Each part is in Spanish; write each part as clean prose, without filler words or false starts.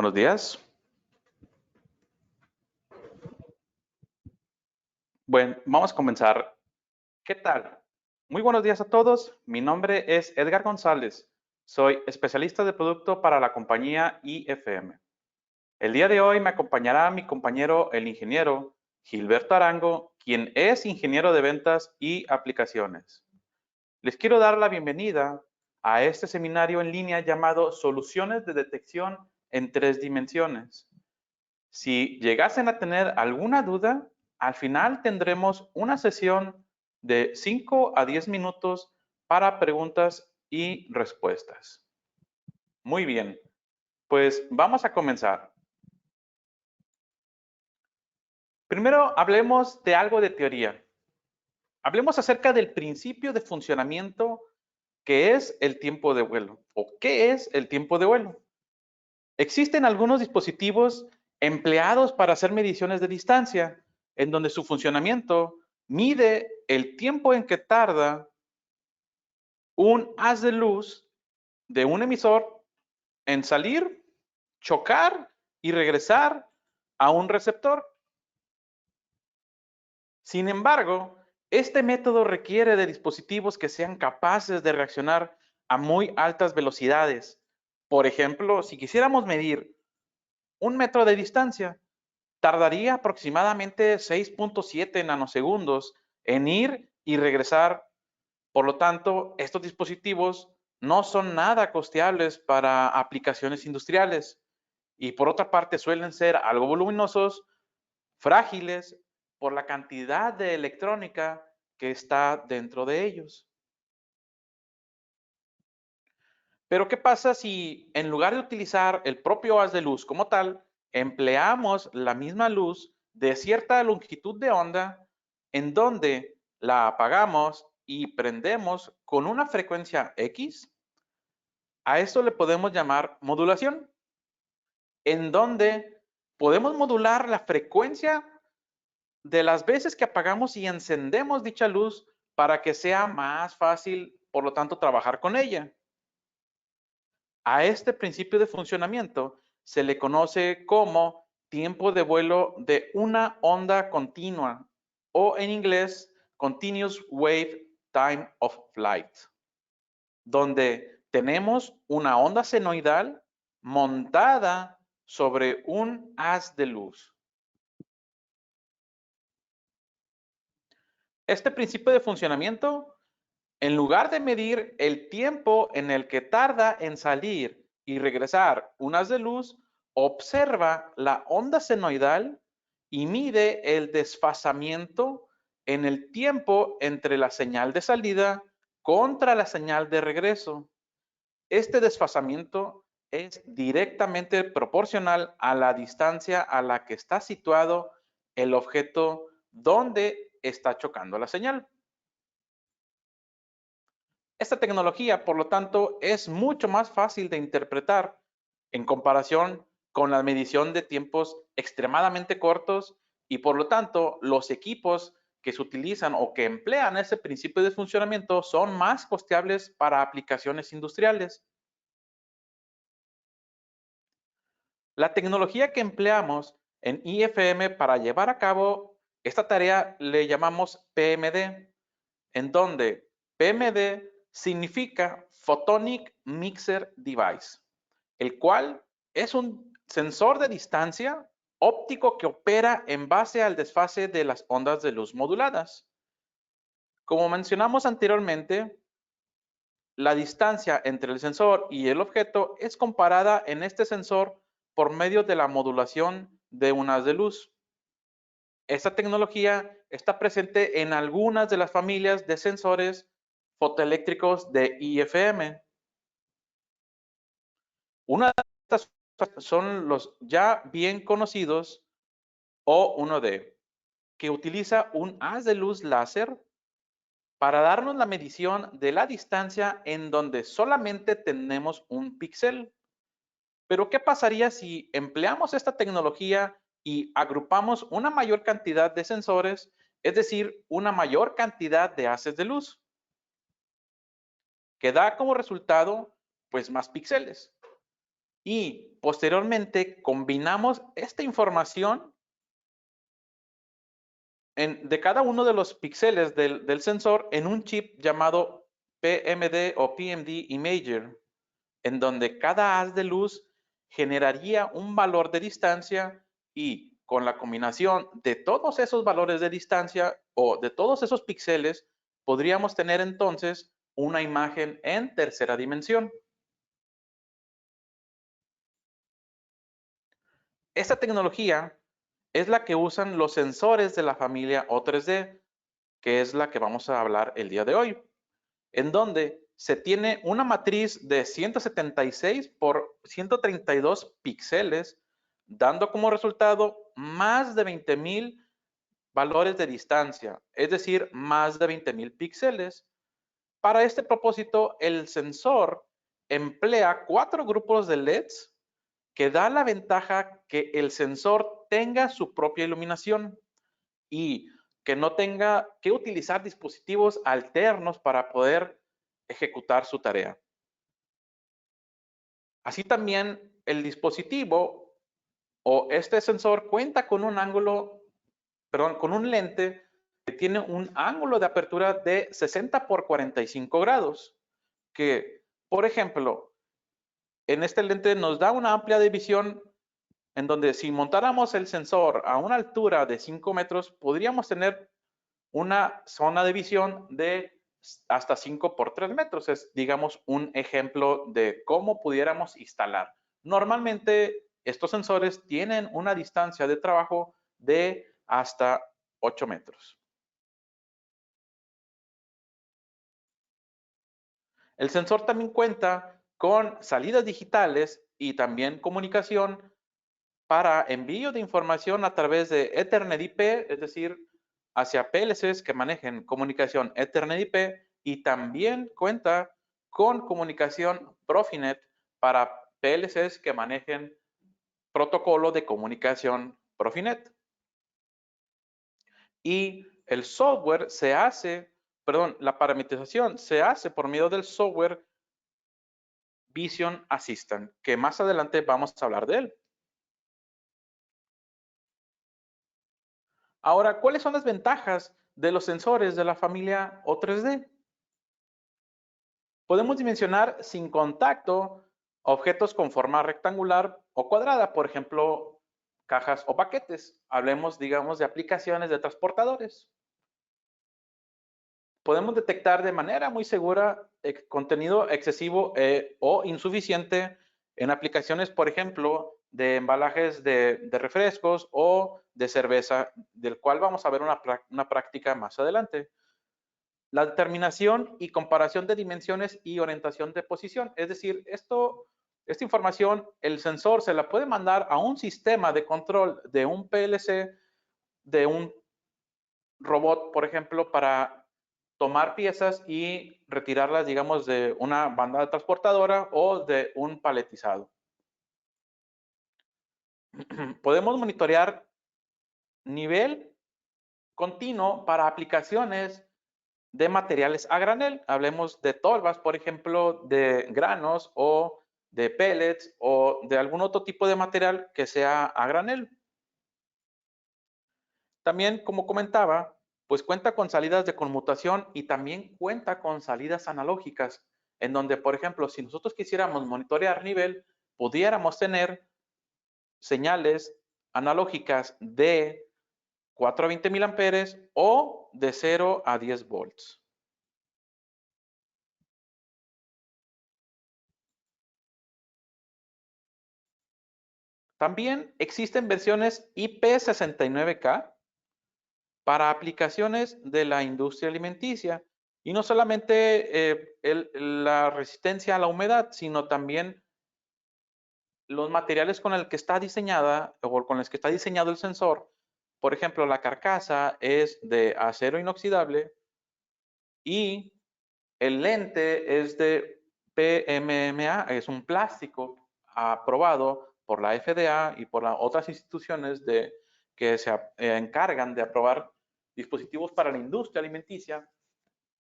Buenos días. Bueno, vamos a comenzar. ¿Qué tal? Muy buenos días a todos. Mi nombre es Edgar González. Soy especialista de producto para la compañía IFM. El día de hoy me acompañará mi compañero, el ingeniero Gilberto Arango, quien es ingeniero de ventas y aplicaciones. Les quiero dar la bienvenida a este seminario en línea llamado Soluciones de Detección en 3 Dimensiones. Si llegasen a tener alguna duda, al final tendremos una sesión de 5 a 10 minutos para preguntas y respuestas. Muy bien, pues vamos a comenzar. Primero hablemos de algo de teoría. Hablemos acerca del principio de funcionamiento que es el tiempo de vuelo o qué es el tiempo de vuelo. Existen algunos dispositivos empleados para hacer mediciones de distancia, en donde su funcionamiento mide el tiempo en que tarda un haz de luz de un emisor en salir, chocar y regresar a un receptor. Sin embargo, este método requiere de dispositivos que sean capaces de reaccionar a muy altas velocidades. Por ejemplo, si quisiéramos medir 1 metro de distancia, tardaría aproximadamente 6.7 nanosegundos en ir y regresar. Por lo tanto, estos dispositivos no son nada costeables para aplicaciones industriales y por otra parte suelen ser algo voluminosos, frágiles por la cantidad de electrónica que está dentro de ellos. Pero ¿qué pasa si en lugar de utilizar el propio haz de luz como tal, empleamos la misma luz de cierta longitud de onda en donde la apagamos y prendemos con una frecuencia X? A esto le podemos llamar modulación, en donde podemos modular la frecuencia de las veces que apagamos y encendemos dicha luz para que sea más fácil, por lo tanto, trabajar con ella. A este principio de funcionamiento se le conoce como tiempo de vuelo de una onda continua o en inglés Continuous Wave Time of Flight, donde tenemos una onda senoidal montada sobre un haz de luz. Este principio de funcionamiento, en lugar de medir el tiempo en el que tarda en salir y regresar un haz de luz, observa la onda senoidal y mide el desfasamiento en el tiempo entre la señal de salida contra la señal de regreso. Este desfasamiento es directamente proporcional a la distancia a la que está situado el objeto donde está chocando la señal. Esta tecnología, por lo tanto, es mucho más fácil de interpretar en comparación con la medición de tiempos extremadamente cortos y, por lo tanto, los equipos que se utilizan o que emplean ese principio de funcionamiento son más costeables para aplicaciones industriales. La tecnología que empleamos en IFM para llevar a cabo esta tarea le llamamos PMD, en donde PMD significa Photonic Mixer Device, el cual es un sensor de distancia óptico que opera en base al desfase de las ondas de luz moduladas. Como mencionamos anteriormente, la distancia entre el sensor y el objeto es comparada en este sensor por medio de la modulación de un haz de luz. Esta tecnología está presente en algunas de las familias de sensores fotoeléctricos de IFM. Una de estas son los ya bien conocidos O1D, que utiliza un haz de luz láser para darnos la medición de la distancia en donde solamente tenemos un píxel. Pero ¿qué pasaría si empleamos esta tecnología y agrupamos una mayor cantidad de sensores, es decir, una mayor cantidad de haces de luz? Que da como resultado, pues, más píxeles. y posteriormente combinamos esta información de cada uno de los píxeles del sensor en un chip llamado PMD o PMD Imager, en donde cada haz de luz generaría un valor de distancia y con la combinación de todos esos valores de distancia o de todos esos píxeles, podríamos tener entonces una imagen en tercera dimensión. Esta tecnología es la que usan los sensores de la familia O3D, que es la que vamos a hablar el día de hoy, en donde se tiene una matriz de 176 por 132 píxeles, dando como resultado más de 20,000 valores de distancia, es decir, más de 20,000 píxeles. Para este propósito, el sensor emplea 4 grupos de LEDs que da la ventaja que el sensor tenga su propia iluminación y que no tenga que utilizar dispositivos alternos para poder ejecutar su tarea. Así también el dispositivo o este sensor cuenta con un con un lente que tiene un ángulo de apertura de 60 por 45 grados, que, por ejemplo, en este lente nos da una amplia división en donde si montáramos el sensor a una altura de 5 metros, podríamos tener una zona de visión de hasta 5 por 3 metros. Es, digamos, un ejemplo de cómo pudiéramos instalar. Normalmente, estos sensores tienen una distancia de trabajo de hasta 8 metros. El sensor también cuenta con salidas digitales y también comunicación para envío de información a través de Ethernet IP, es decir, hacia PLCs que manejen comunicación Ethernet IP, y también cuenta con comunicación Profinet para PLCs que manejen protocolo de comunicación Profinet. Y el software se hace, perdón, la parametrización se hace por medio del software Vision Assistant, que más adelante vamos a hablar de él. Ahora, ¿cuáles son las ventajas de los sensores de la familia O3D? Podemos dimensionar sin contacto objetos con forma rectangular o cuadrada, por ejemplo, cajas o paquetes. Hablemos, digamos, de aplicaciones de transportadores. Podemos detectar de manera muy segura contenido excesivo o insuficiente en aplicaciones, por ejemplo, de embalajes de refrescos o de cerveza, del cual vamos a ver una práctica más adelante. La determinación y comparación de dimensiones y orientación de posición. Es decir, esta información, el sensor se la puede mandar a un sistema de control de un PLC, de un robot, por ejemplo, para tomar piezas y retirarlas, digamos, de una banda transportadora o de un paletizado. Podemos monitorear nivel continuo para aplicaciones de materiales a granel. Hablemos de tolvas, por ejemplo, de granos o de pellets o de algún otro tipo de material que sea a granel. También, como comentaba, pues cuenta con salidas de conmutación y también cuenta con salidas analógicas, en donde, por ejemplo, si nosotros quisiéramos monitorear nivel, pudiéramos tener señales analógicas de 4 a 20 mil amperes o de 0 a 10 volts. También existen versiones IP69K para aplicaciones de la industria alimenticia y no solamente la resistencia a la humedad, sino también los materiales con el que está diseñada o con los que está diseñado el sensor. Por ejemplo, la carcasa es de acero inoxidable y el lente es de PMMA, es un plástico aprobado por la FDA y por otras instituciones que se encargan de aprobar dispositivos para la industria alimenticia.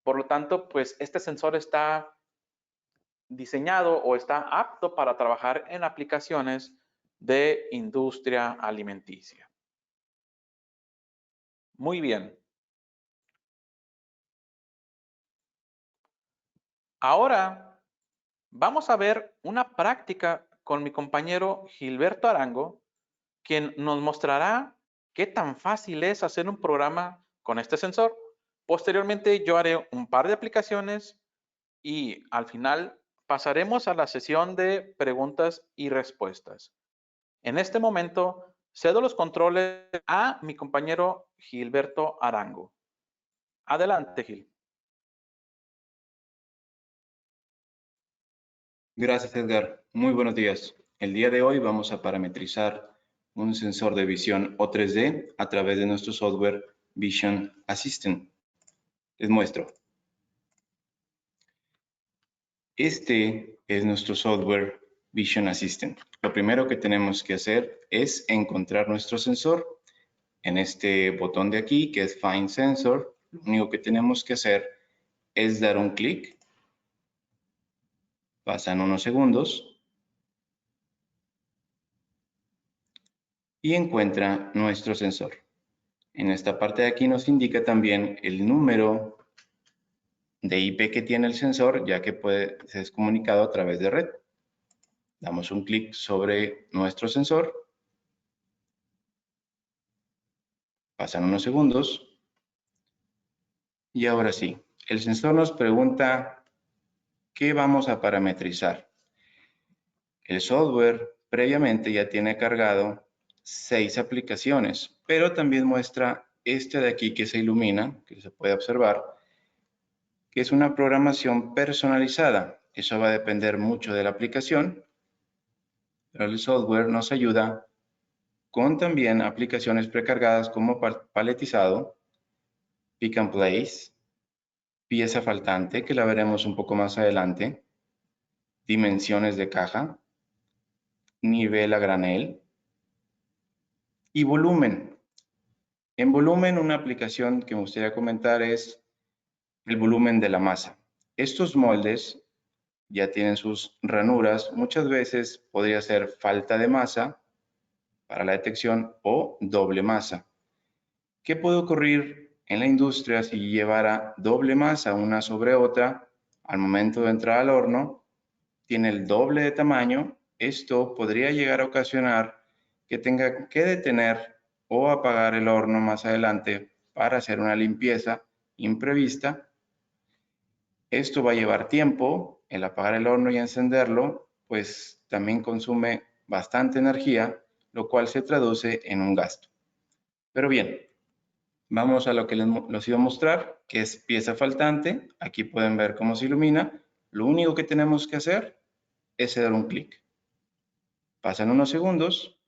Por lo tanto, pues este sensor está diseñado o está apto para trabajar en aplicaciones de industria alimenticia. Muy bien. Ahora vamos a ver una práctica con mi compañero Gilberto Arango, quien nos mostrará qué tan fácil es hacer un programa con este sensor. Posteriormente yo haré un par de aplicaciones y al final pasaremos a la sesión de preguntas y respuestas. En este momento cedo los controles a mi compañero Gilberto Arango. Adelante, Gil. Gracias, Edgar. Muy buenos días. El día de hoy vamos a parametrizar un sensor de visión O3D a través de nuestro software Vision Assistant. Les muestro. Este es nuestro software Vision Assistant. Lo primero que tenemos que hacer es encontrar nuestro sensor. En este botón de aquí, que es Find Sensor, lo único que tenemos que hacer es dar un clic. Pasan unos segundos y encuentra nuestro sensor. En esta parte de aquí nos indica también el número de IP que tiene el sensor, ya que puede ser comunicado a través de red. Damos un clic sobre nuestro sensor. Pasan unos segundos. Y ahora sí, el sensor nos pregunta qué vamos a parametrizar. El software previamente ya tiene cargado 6 aplicaciones, pero también muestra este de aquí que se ilumina, que se puede observar, que es una programación personalizada. Eso va a depender mucho de la aplicación, pero el software nos ayuda con también aplicaciones precargadas como paletizado, pick and place, pieza faltante, que la veremos un poco más adelante, dimensiones de caja, nivel a granel y volumen. En volumen, una aplicación que me gustaría comentar es el volumen de la masa. Estos moldes ya tienen sus ranuras. Muchas veces podría ser falta de masa para la detección o doble masa. ¿Qué puede ocurrir en la industria si llevara doble masa una sobre otra al momento de entrar al horno? Tiene el doble de tamaño. Esto podría llegar a ocasionar que tenga que detener o apagar el horno más adelante para hacer una limpieza imprevista. Esto va a llevar tiempo. El apagar el horno y encenderlo, pues también consume bastante energía, lo cual se traduce en un gasto. Pero bien, vamos a lo que les iba a mostrar, que es pieza faltante. Aquí pueden ver cómo se ilumina. Lo único que tenemos que hacer es dar un clic. Pasan unos segundos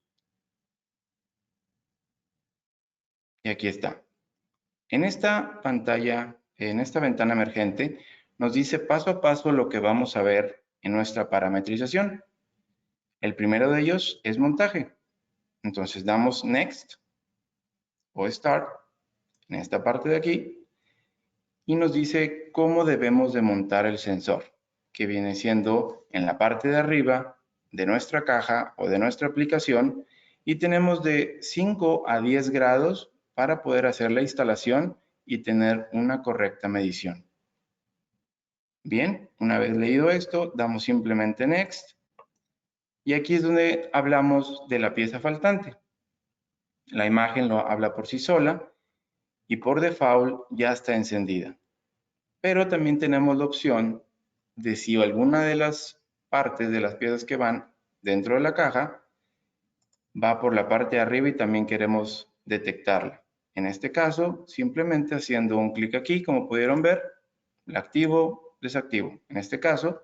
y aquí está. En esta pantalla, en esta ventana emergente, nos dice paso a paso lo que vamos a ver en nuestra parametrización. El primero de ellos es montaje. Entonces damos Next o Start en esta parte de aquí y nos dice cómo debemos de montar el sensor, que viene siendo en la parte de arriba de nuestra caja o de nuestra aplicación, y tenemos de 5 a 10 grados para poder hacer la instalación y tener una correcta medición. Bien, una vez leído esto, damos simplemente Next y aquí es donde hablamos de la pieza faltante. La imagen lo habla por sí sola y por default ya está encendida. Pero también tenemos la opción de si alguna de las partes de las piezas que van dentro de la caja va por la parte de arriba y también queremos detectarla. En este caso, simplemente haciendo un clic aquí, como pudieron ver, la activo, desactivo. En este caso,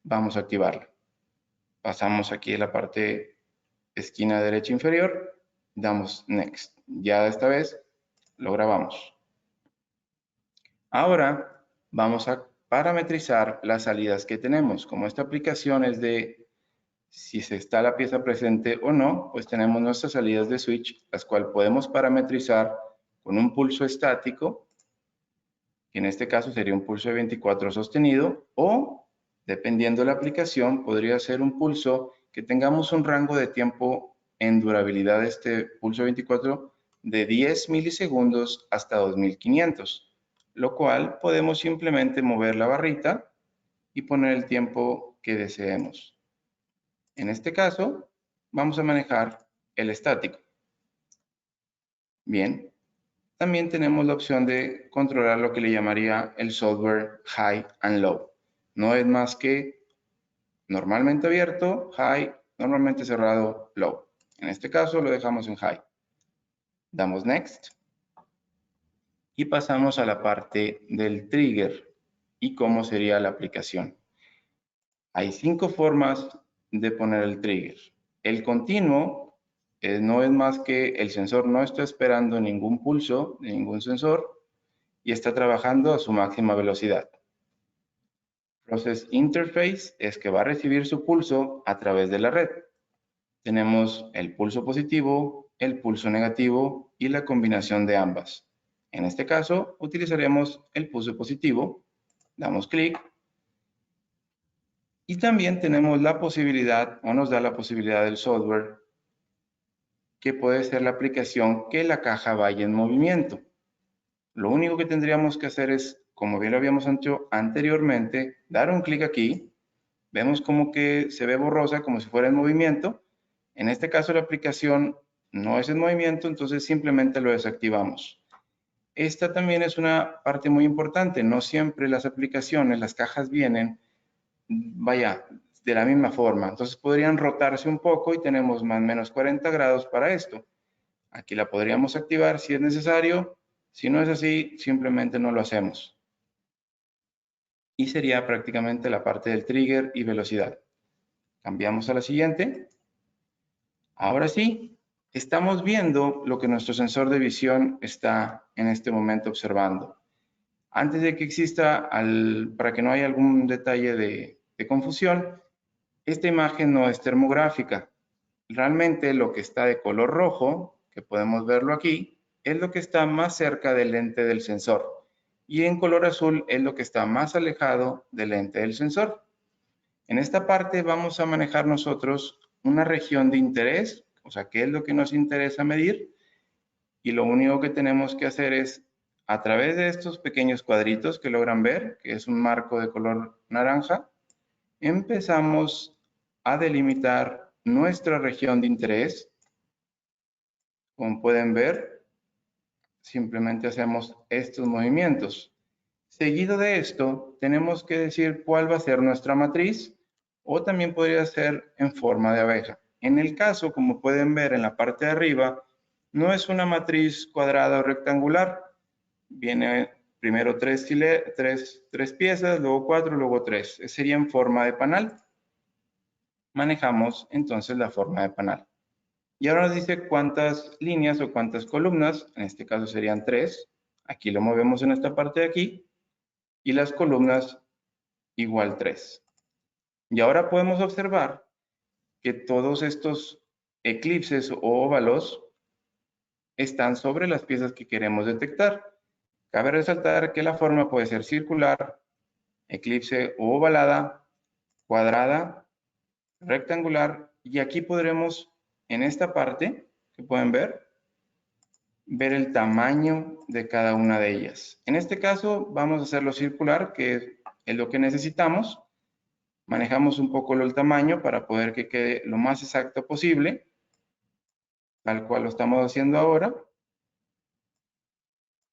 vamos a activarla. Pasamos aquí a la parte esquina derecha inferior, damos Next. Ya esta vez lo grabamos. Ahora vamos a parametrizar las salidas que tenemos. Como esta aplicación es de si se está la pieza presente o no, pues tenemos nuestras salidas de switch, las cuales podemos parametrizar con un pulso estático, que en este caso sería un pulso de 24 sostenido, o Dependiendo de la aplicación, podría ser un pulso que tengamos un rango de tiempo en durabilidad de este pulso 24 de 10 milisegundos hasta 2500, lo cual podemos simplemente mover la barrita y poner el tiempo que deseemos. En este caso, vamos a manejar el estático. Bien, también tenemos la opción de controlar lo que le llamaría el software High and Low. No es más que normalmente abierto, High, normalmente cerrado, Low. En este caso lo dejamos en High. Damos Next y pasamos a la parte del trigger y cómo sería la aplicación. Hay 5 formas de poner el trigger. El continuo no es más que el sensor no está esperando ningún pulso de ningún sensor y está trabajando a su máxima velocidad. Process Interface es que va a recibir su pulso a través de la red. Tenemos el pulso positivo, el pulso negativo y la combinación de ambas. En este caso, utilizaremos el pulso positivo. Damos clic. Y también tenemos la posibilidad, o nos da la posibilidad del software, que puede ser la aplicación que la caja vaya en movimiento. Lo único que tendríamos que hacer es, como bien lo habíamos hecho anteriormente, dar un clic aquí. Vemos como que se ve borrosa, como si fuera en movimiento. En este caso la aplicación no es en movimiento, entonces simplemente lo desactivamos. Esta también es una parte muy importante. No siempre las aplicaciones, las cajas vienen, vaya, de la misma forma. Entonces podrían rotarse un poco y tenemos más o menos 40 grados para esto. Aquí la podríamos activar si es necesario. Si no es así, simplemente no lo hacemos. Y sería prácticamente la parte del trigger y velocidad. Cambiamos a la siguiente. Ahora sí, estamos viendo lo que nuestro sensor de visión está en este momento observando. Antes de que exista, para que no haya algún detalle de confusión, esta imagen no es termográfica. Realmente lo que está de color rojo, que podemos verlo aquí, es lo que está más cerca del lente del sensor. Y en color azul es lo que está más alejado del lente del sensor. En esta parte vamos a manejar nosotros una región de interés, o sea, qué es lo que nos interesa medir. Y lo único que tenemos que hacer es, a través de estos pequeños cuadritos que logran ver, que es un marco de color naranja, empezamos a delimitar nuestra región de interés. Como pueden ver, simplemente hacemos estos movimientos. Seguido de esto, tenemos que decir cuál va a ser nuestra matriz, o también podría ser en forma de abeja. En el caso, como pueden ver en la parte de arriba, no es una matriz cuadrada o rectangular. Viene primero tres piezas, luego 4, luego 3. Sería en forma de panal. Manejamos entonces la forma de panal. Y ahora nos dice cuántas líneas o cuántas columnas, en este caso serían 3. Aquí lo movemos en esta parte de aquí. Y las columnas igual 3. Y ahora podemos observar que todos estos eclipses o óvalos están sobre las piezas que queremos detectar. Cabe resaltar que la forma puede ser circular, eclipse o ovalada, cuadrada, rectangular, y aquí podremos, en esta parte que pueden ver el tamaño de cada una de ellas. En este caso vamos a hacerlo circular, que es lo que necesitamos. Manejamos un poco el tamaño para poder que quede lo más exacto posible, tal cual lo estamos haciendo ahora.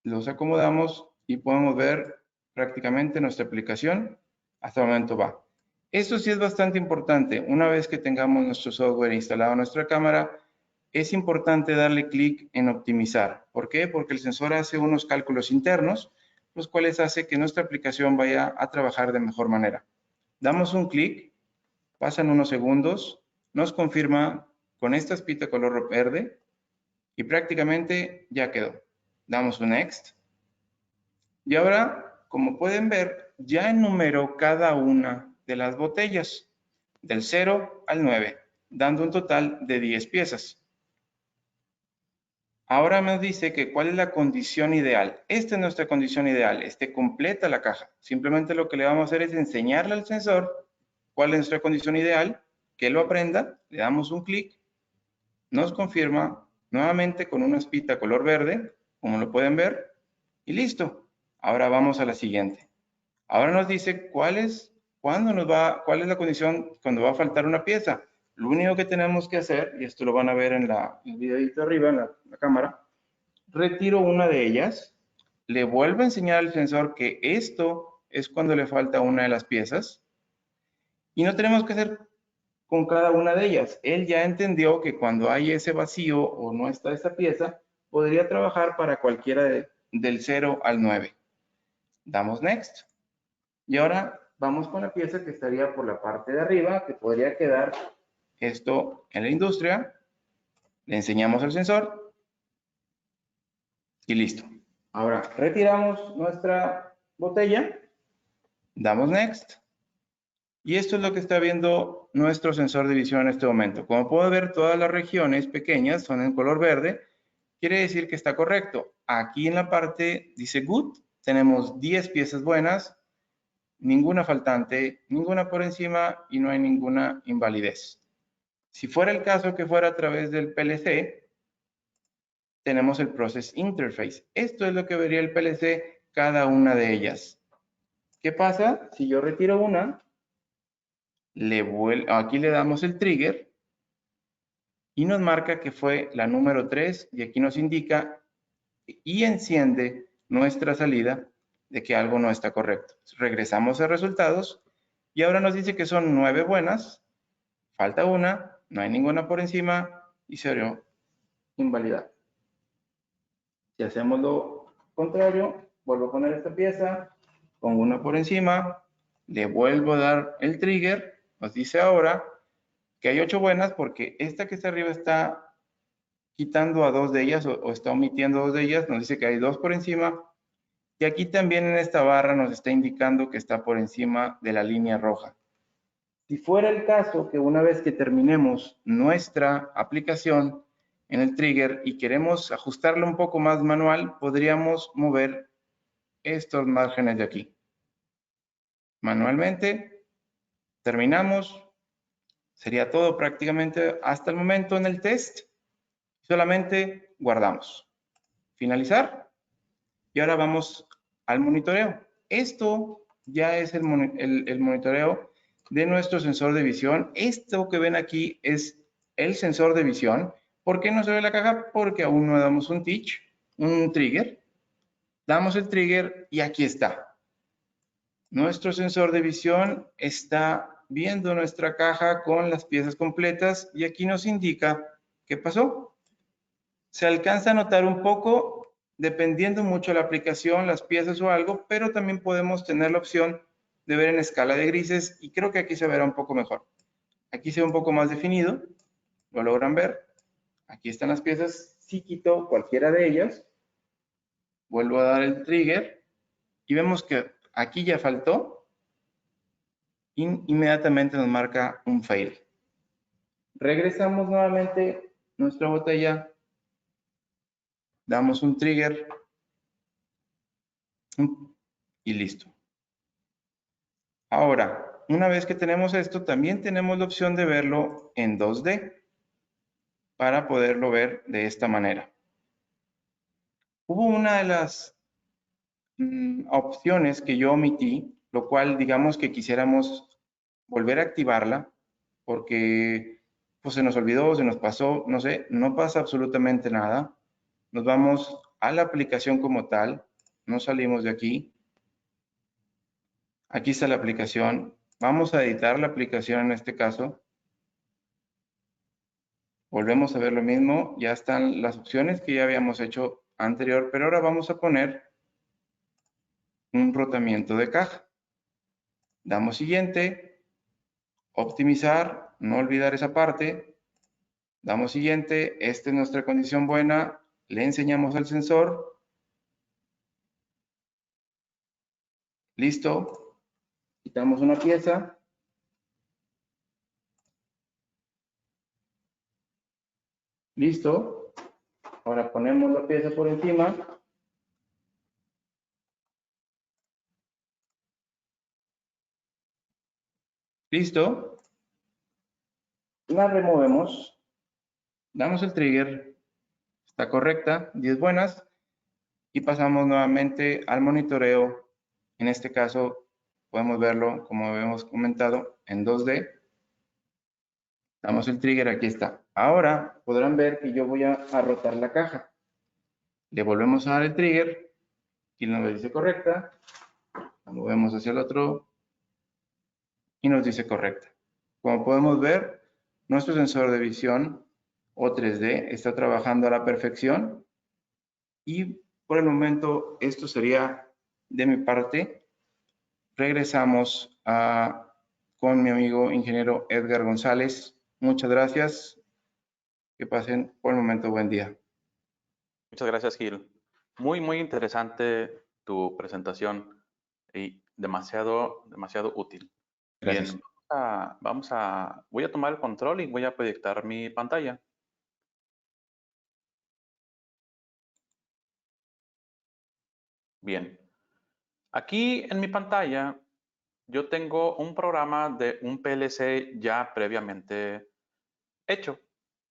Los acomodamos y podemos ver prácticamente nuestra aplicación. Hasta el momento va. Esto sí es bastante importante. Una vez que tengamos nuestro software instalado en nuestra cámara, es importante darle clic en optimizar. ¿Por qué? Porque el sensor hace unos cálculos internos, los cuales hace que nuestra aplicación vaya a trabajar de mejor manera. Damos un clic, pasan unos segundos, nos confirma con esta espita color verde y prácticamente ya quedó. Damos un Next. Y ahora, como pueden ver, ya enumeró cada una de las botellas, del 0 al 9, dando un total de 10 piezas. Ahora nos dice que cuál es la condición ideal. Esta es nuestra condición ideal. Completa la caja. Simplemente lo que le vamos a hacer es enseñarle al sensor cuál es nuestra condición ideal, que lo aprenda, le damos un clic, nos confirma nuevamente con una espita color verde, como lo pueden ver, y listo. Ahora vamos a la siguiente. Ahora nos dice cuál es la condición cuando va a faltar una pieza. Lo único que tenemos que hacer, y esto lo van a ver en el videito arriba, en la cámara, retiro una de ellas, le vuelvo a enseñar al sensor que esto es cuando le falta una de las piezas, y no tenemos que hacer con cada una de ellas. Él ya entendió que cuando hay ese vacío o no está esa pieza, podría trabajar para cualquiera del 0 al 9. Damos Next. Y ahora vamos con la pieza que estaría por la parte de arriba, que podría quedar esto en la industria. Le enseñamos el sensor y listo. Ahora retiramos nuestra botella, damos Next. Y esto es lo que está viendo nuestro sensor de visión en este momento. Como puedo ver, todas las regiones pequeñas son en color verde. Quiere decir que está correcto. Aquí en la parte dice Good. Tenemos 10 piezas buenas, ninguna faltante, ninguna por encima y no hay ninguna invalidez. Si fuera el caso que fuera a través del PLC, tenemos el Process Interface. Esto es lo que vería el PLC cada una de ellas. ¿Qué pasa si yo retiro una? Aquí le damos el trigger y nos marca que fue la número 3 y aquí nos indica y enciende nuestra salida de que algo no está correcto. Regresamos a resultados y ahora nos dice que son 9 buenas, falta una, no hay ninguna por encima y sería invalidada. Si hacemos lo contrario, vuelvo a poner esta pieza, pongo una por encima, le vuelvo a dar el trigger, nos dice ahora que hay 8 buenas porque esta que está arriba está quitando a 2 de ellas o está omitiendo 2 de ellas, nos dice que hay 2 por encima y aquí también en esta barra nos está indicando que está por encima de la línea roja. Si fuera el caso que una vez que terminemos nuestra aplicación en el trigger y queremos ajustarlo un poco más manual, podríamos mover estos márgenes de aquí. Manualmente, terminamos. Sería todo prácticamente hasta el momento en el test. Solamente guardamos. Finalizar. Y ahora vamos al monitoreo. Esto ya es el monitoreo de nuestro sensor de visión. Esto que ven aquí es el sensor de visión. ¿Por qué no se ve la caja? Porque aún no damos un trigger. Damos el trigger y aquí está. Nuestro sensor de visión está viendo nuestra caja con las piezas completas y aquí nos indica qué pasó. Se alcanza a notar un poco, dependiendo mucho de la aplicación, las piezas o algo, pero también podemos tener la opción de ver en escala de grises y creo que aquí se verá un poco mejor. Aquí se ve un poco más definido, lo logran ver. Aquí están las piezas, si quito cualquiera de ellas, vuelvo a dar el trigger y vemos que aquí ya faltó. Inmediatamente nos marca un fail. Regresamos nuevamente nuestra botella, damos un trigger y listo. Ahora, una vez que tenemos esto, también tenemos la opción de verlo en 2D para poderlo ver de esta manera. Hubo una de las opciones que yo omití, lo cual digamos que quisiéramos volver a activarla porque pues se nos olvidó, se nos pasó, no sé, no pasa absolutamente nada. Nos vamos a la aplicación como tal, no salimos de aquí. Aquí está la aplicación. Vamos a editar la aplicación en este caso. Volvemos a ver lo mismo, ya están las opciones que ya habíamos hecho anterior, pero ahora vamos a poner un rotamiento de caja. Damos siguiente, optimizar, no olvidar esa parte. Damos siguiente, esta es nuestra condición buena, le enseñamos al sensor. Listo, quitamos una pieza. Listo, Ahora ponemos la pieza por encima. Listo. La removemos. Damos el trigger. Está correcta, 10 buenas. Y pasamos nuevamente al monitoreo. En este caso, podemos verlo, como habíamos comentado, en 2D. Damos el trigger, aquí está. Ahora podrán ver que yo voy a rotar la caja. Le volvemos a dar el trigger y nos dice correcta. La movemos hacia el otro y nos dice correcta. Como podemos ver, nuestro sensor de visión o 3D está trabajando a la perfección y por el momento esto sería de mi parte. Regresamos con mi amigo ingeniero Edgar González. Muchas gracias. Que pasen por el momento buen día. Muchas gracias, Gil. Muy, muy interesante tu presentación y demasiado, demasiado útil. Gracias. Bien, voy a tomar el control y voy a proyectar mi pantalla. Bien, aquí en mi pantalla yo tengo un programa de un PLC ya previamente hecho.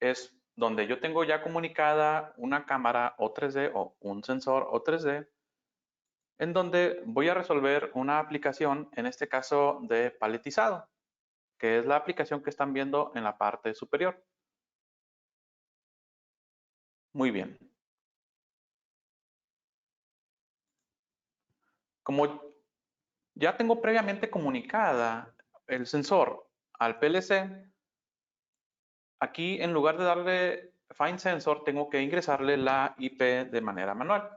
Es donde yo tengo ya comunicada una cámara O3D o un sensor O3D en donde voy a resolver una aplicación, en este caso de paletizado, que es la aplicación que están viendo en la parte superior. Muy bien. Como ya tengo previamente comunicada el sensor al PLC, aquí en lugar de darle Find Sensor, tengo que ingresarle la IP de manera manual.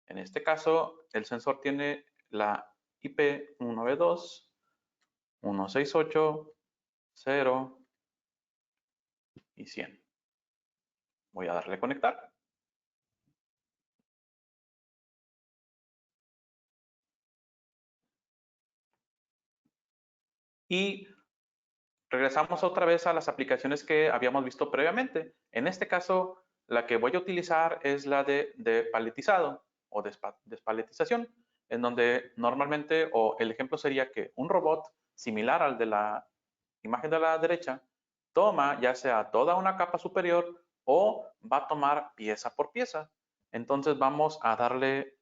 En este caso, el sensor tiene la IP 192.168.0 y 100. Voy a darle conectar. Y regresamos otra vez a las aplicaciones que habíamos visto previamente. En este caso, la que voy a utilizar es la de paletizado o despaletización, en donde normalmente, o el ejemplo sería que un robot similar al de la imagen de la derecha, toma ya sea toda una capa superior o va a tomar pieza por pieza. Entonces vamos a darle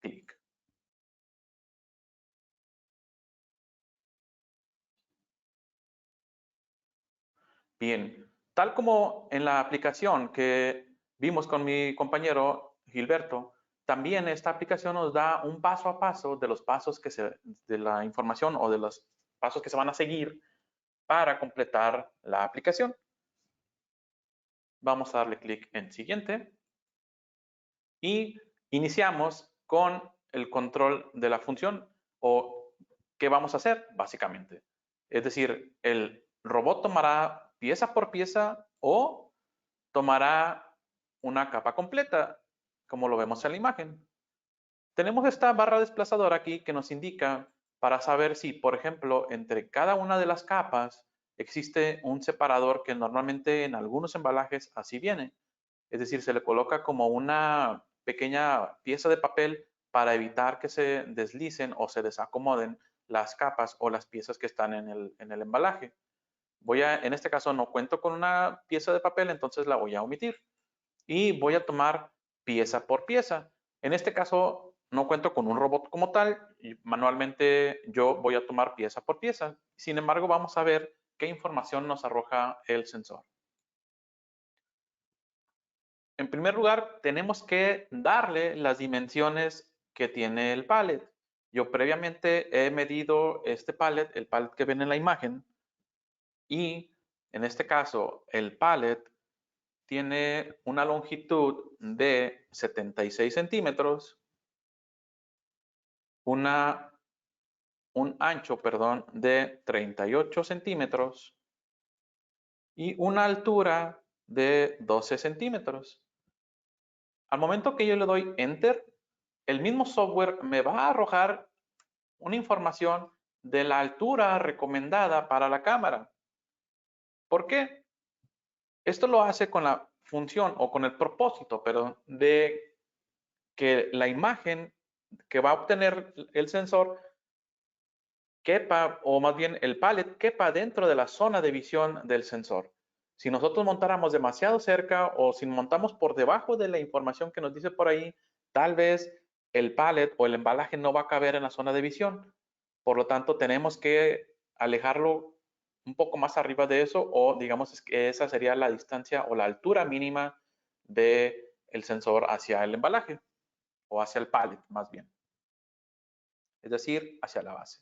clic. Bien, tal como en la aplicación que vimos con mi compañero Gilberto, también esta aplicación nos da un paso a paso de los pasos de la información o de los pasos que se van a seguir para completar la aplicación. Vamos a darle clic en siguiente y iniciamos con el control de la función o qué vamos a hacer básicamente. Es decir, el robot tomará pieza por pieza o tomará una capa completa, como lo vemos en la imagen. Tenemos esta barra desplazadora aquí que nos indica para saber si, por ejemplo, entre cada una de las capas existe un separador que normalmente en algunos embalajes así viene. Es decir, se le coloca como una pequeña pieza de papel para evitar que se deslicen o se desacomoden las capas o las piezas que están en el embalaje. En este caso no cuento con una pieza de papel, entonces la voy a omitir y voy a tomar pieza por pieza. En este caso no cuento con un robot como tal, y manualmente yo voy a tomar pieza por pieza. Sin embargo, vamos a ver qué información nos arroja el sensor. En primer lugar, tenemos que darle las dimensiones que tiene el pallet. Yo previamente he medido este pallet, el pallet que ven en la imagen, y en este caso el pallet tiene una longitud de 76 centímetros, un ancho, perdón, de 38 centímetros y una altura de 12 centímetros. Al momento que yo le doy Enter, el mismo software me va a arrojar una información de la altura recomendada para la cámara. ¿Por qué? Esto lo hace con la función o con el propósito, pero de que la imagen que va a obtener el sensor quepa, o más bien el pallet quepa dentro de la zona de visión del sensor. Si nosotros montáramos demasiado cerca o si montamos por debajo de la información que nos dice por ahí, tal vez el pallet o el embalaje no va a caber en la zona de visión. Por lo tanto, tenemos que alejarlo un poco más arriba de eso, o digamos que esa sería la distancia o la altura mínima del sensor hacia el embalaje o hacia el pallet más bien. Es decir, hacia la base.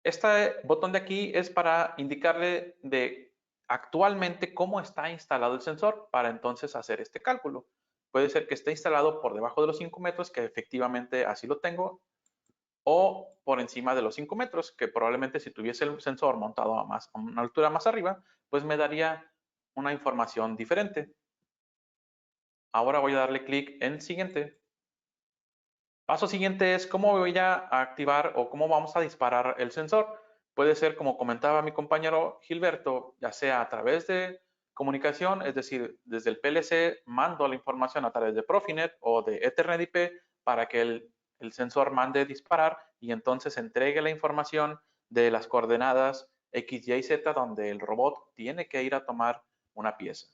Este botón de aquí es para indicarle de actualmente cómo está instalado el sensor para entonces hacer este cálculo. Puede ser que esté instalado por debajo de los 5 metros, que efectivamente así lo tengo, o por encima de los 5 metros, que probablemente si tuviese el sensor montado a una altura más arriba, pues me daría una información diferente. Ahora voy a darle clic en siguiente. Paso siguiente es cómo voy a activar o cómo vamos a disparar el sensor. Puede ser, como comentaba mi compañero Gilberto, ya sea a través de comunicación, es decir, desde el PLC mando la información a través de Profinet o de Ethernet IP para que el sensor mande disparar y entonces entregue la información de las coordenadas X, Y y Z donde el robot tiene que ir a tomar una pieza.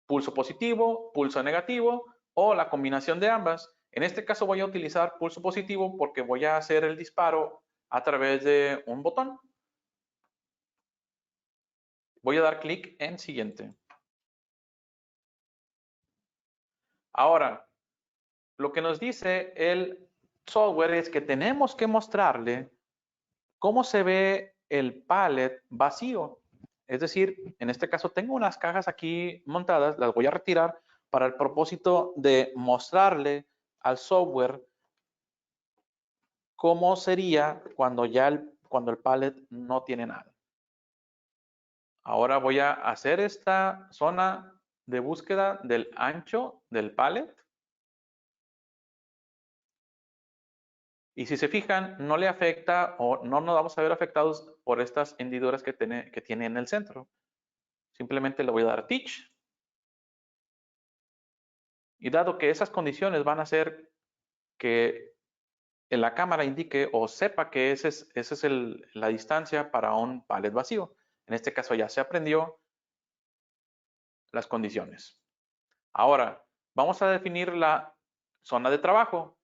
Pulso positivo, pulso negativo o la combinación de ambas. En este caso voy a utilizar pulso positivo porque voy a hacer el disparo a través de un botón. Voy a dar clic en siguiente. Ahora, lo que nos dice el software es que tenemos que mostrarle cómo se ve el pallet vacío. Es decir, en este caso tengo unas cajas aquí montadas, las voy a retirar para el propósito de mostrarle al software cómo sería cuando cuando el pallet no tiene nada. Ahora voy a hacer esta zona de búsqueda del ancho del pallet. Y si se fijan, no le afecta o no nos vamos a ver afectados por estas hendiduras que tiene en el centro. Simplemente le voy a dar Teach. Y dado que esas condiciones van a hacer que en la cámara indique o sepa que esa es la distancia para un pallet vacío. En este caso ya se aprendió las condiciones. Ahora, vamos a definir la zona de trabajo.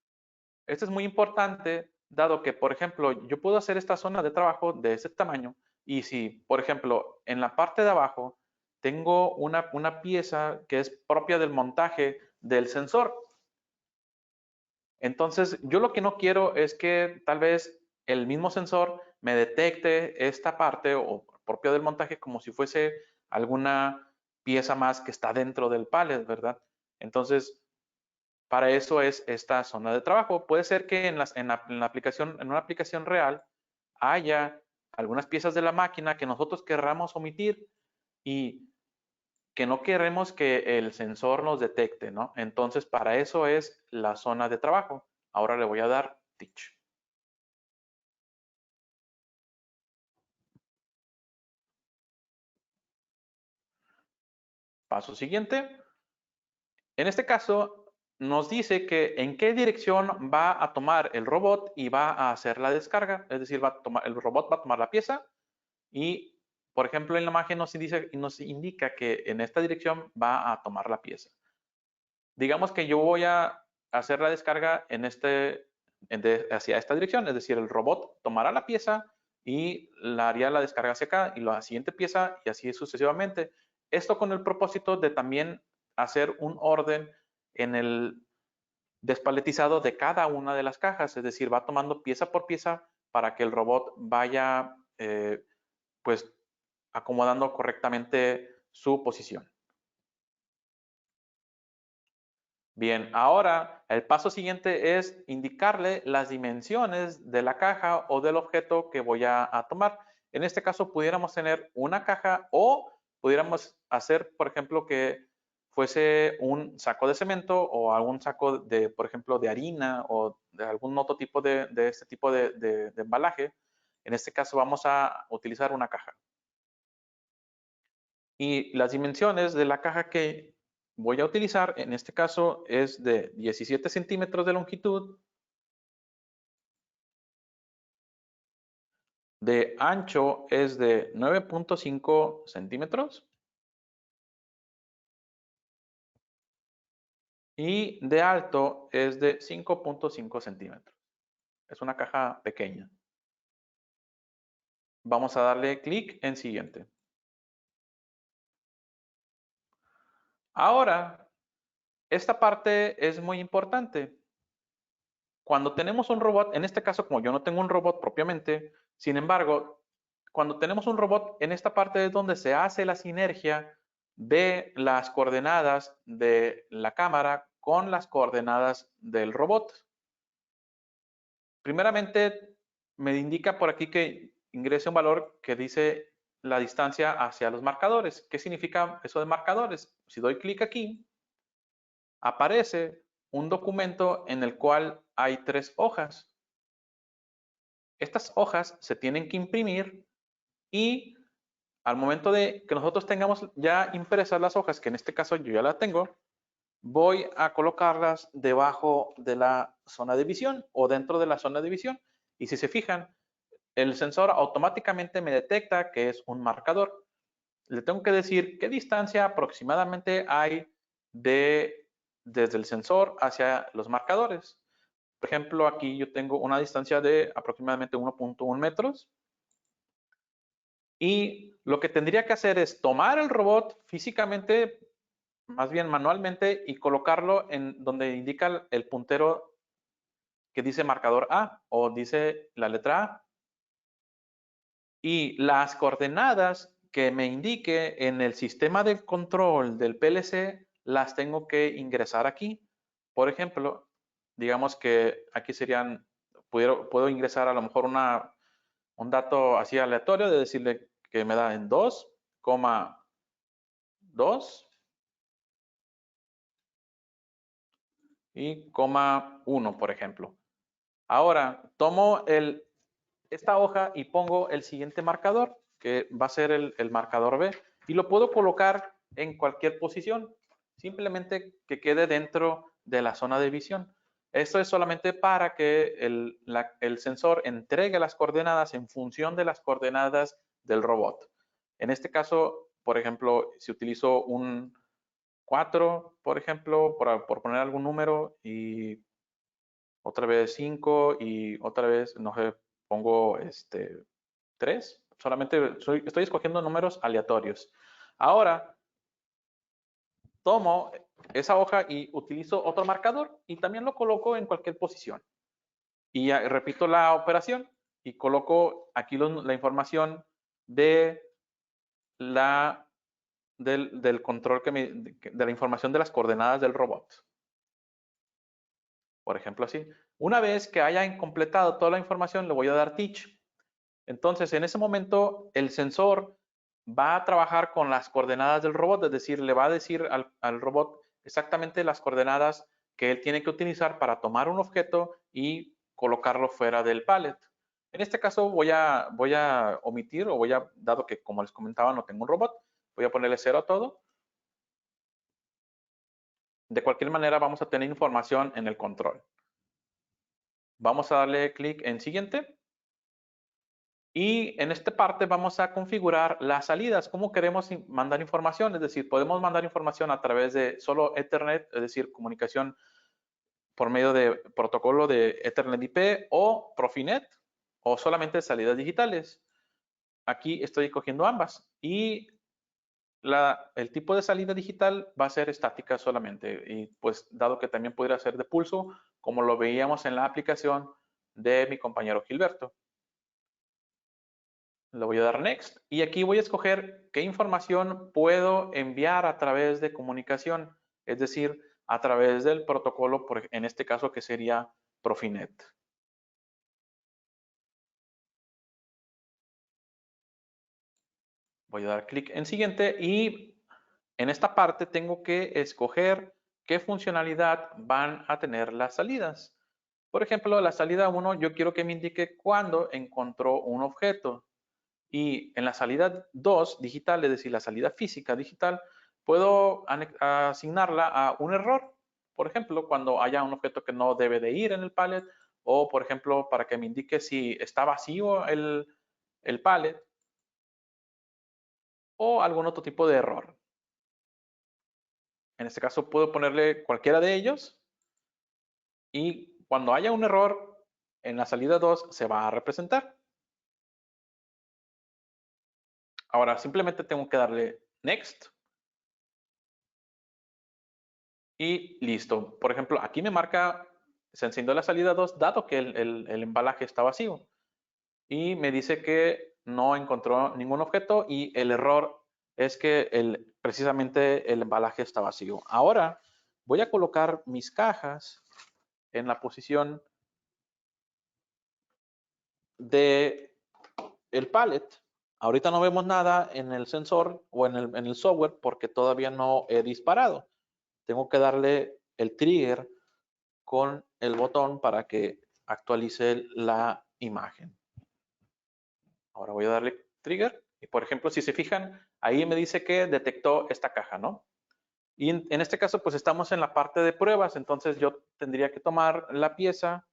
Esto es muy importante, dado que, por ejemplo, yo puedo hacer esta zona de trabajo de ese tamaño y si, por ejemplo, en la parte de abajo tengo una pieza que es propia del montaje del sensor. Entonces, yo lo que no quiero es que tal vez el mismo sensor me detecte esta parte o propio del montaje como si fuese alguna pieza más que está dentro del pallet, ¿verdad? Entonces, para eso es esta zona de trabajo. Puede ser que en una aplicación real haya algunas piezas de la máquina que nosotros querramos omitir y que no queremos que el sensor nos detecte, ¿no? Entonces, para eso es la zona de trabajo. Ahora le voy a dar Teach. Paso siguiente. En este caso, nos dice que en qué dirección va a tomar el robot y va a hacer la descarga. Es decir, el robot va a tomar la pieza y, por ejemplo, en la imagen nos indica que en esta dirección va a tomar la pieza. Digamos que yo voy a hacer la descarga hacia esta dirección, es decir, el robot tomará la pieza y haría la descarga hacia acá y la siguiente pieza y así sucesivamente. Esto con el propósito de también hacer un orden en el despaletizado de cada una de las cajas, es decir, va tomando pieza por pieza para que el robot vaya pues acomodando correctamente su posición. Bien, ahora el paso siguiente es indicarle las dimensiones de la caja o del objeto que voy a tomar. En este caso pudiéramos tener una caja o pudiéramos hacer, por ejemplo, que fuese un saco de cemento o algún saco de, por ejemplo, de harina o de algún otro tipo de este tipo de embalaje. En este caso vamos a utilizar una caja. Y las dimensiones de la caja que voy a utilizar, en este caso, es de 17 centímetros de longitud, de ancho es de 9.5 centímetros y de alto es de 5.5 centímetros. Es una caja pequeña. Vamos a darle clic en siguiente. Ahora, esta parte es muy importante. Cuando tenemos un robot, en este caso, como yo no tengo un robot propiamente, sin embargo, cuando tenemos un robot, en esta parte es donde se hace la sinergia de las coordenadas de la cámara con las coordenadas del robot. Primeramente, me indica por aquí que ingrese un valor que dice la distancia hacia los marcadores. ¿Qué significa eso de marcadores? Si doy clic aquí, aparece un documento en el cual hay 3 hojas. Estas hojas se tienen que imprimir y al momento de que nosotros tengamos ya impresas las hojas, que en este caso yo ya las tengo, voy a colocarlas debajo de la zona de visión o dentro de la zona de visión. Y si se fijan, el sensor automáticamente me detecta que es un marcador. Le tengo que decir qué distancia aproximadamente hay desde el sensor hacia los marcadores. Por ejemplo, aquí yo tengo una distancia de aproximadamente 1.1 metros. Y lo que tendría que hacer es tomar el robot físicamente, más bien manualmente, y colocarlo en donde indica el puntero que dice marcador A o dice la letra A. Y las coordenadas que me indique en el sistema de control del PLC las tengo que ingresar aquí. Por ejemplo, digamos que aquí serían, puedo ingresar a lo mejor un dato así aleatorio de decirle que me da en 2,2 y 1, por ejemplo. Ahora tomo esta hoja y pongo el siguiente marcador, que va a ser el marcador B, y lo puedo colocar en cualquier posición, simplemente que quede dentro de la zona de visión. Esto es solamente para que el sensor entregue las coordenadas en función de las coordenadas del robot. En este caso, por ejemplo, si utilizo un 4, por ejemplo, por poner algún número, y otra vez 5 y otra vez, no sé, pongo 3. Solamente estoy escogiendo números aleatorios. Ahora tomo esa hoja y utilizo otro marcador y también lo coloco en cualquier posición. Y repito la operación y coloco aquí la información de del control de la información de las coordenadas del robot. Por ejemplo, así. Una vez que haya completado toda la información, le voy a dar teach. Entonces, en ese momento, el sensor va a trabajar con las coordenadas del robot, es decir, le va a decir al robot exactamente las coordenadas que él tiene que utilizar para tomar un objeto y colocarlo fuera del pallet. En este caso voy a omitir o dado que como les comentaba no tengo un robot, voy a ponerle 0 a todo. De cualquier manera vamos a tener información en el control. Vamos a darle clic en siguiente. Y en esta parte vamos a configurar las salidas, cómo queremos mandar información, es decir, podemos mandar información a través de solo Ethernet, es decir, comunicación por medio de protocolo de Ethernet IP o Profinet o solamente salidas digitales. Aquí estoy cogiendo ambas y el tipo de salida digital va a ser estática solamente y pues dado que también pudiera ser de pulso, como lo veíamos en la aplicación de mi compañero Gilberto. Le voy a dar Next y aquí voy a escoger qué información puedo enviar a través de comunicación, es decir, a través del protocolo, en este caso que sería Profinet. Voy a dar clic en siguiente y en esta parte tengo que escoger qué funcionalidad van a tener las salidas. Por ejemplo, la salida 1 yo quiero que me indique cuándo encontró un objeto. Y en la salida 2 digital, es decir, la salida física digital, puedo asignarla a un error. Por ejemplo, cuando haya un objeto que no debe de ir en el pallet, o por ejemplo, para que me indique si está vacío el pallet, o algún otro tipo de error. En este caso puedo ponerle cualquiera de ellos y cuando haya un error en la salida 2 se va a representar. Ahora simplemente tengo que darle Next y listo. Por ejemplo, aquí me marca, se encendió la salida 2 dado que el embalaje está vacío. Y me dice que no encontró ningún objeto y el error es que precisamente el embalaje está vacío. Ahora voy a colocar mis cajas en la posición de el pallet. Ahorita no vemos nada en el sensor o en el software porque todavía no he disparado. Tengo que darle el trigger con el botón para que actualice la imagen. Ahora voy a darle trigger y por ejemplo, si se fijan, ahí me dice que detectó esta caja, ¿no? Y en este caso, pues estamos en la parte de pruebas, entonces yo tendría que tomar la pieza,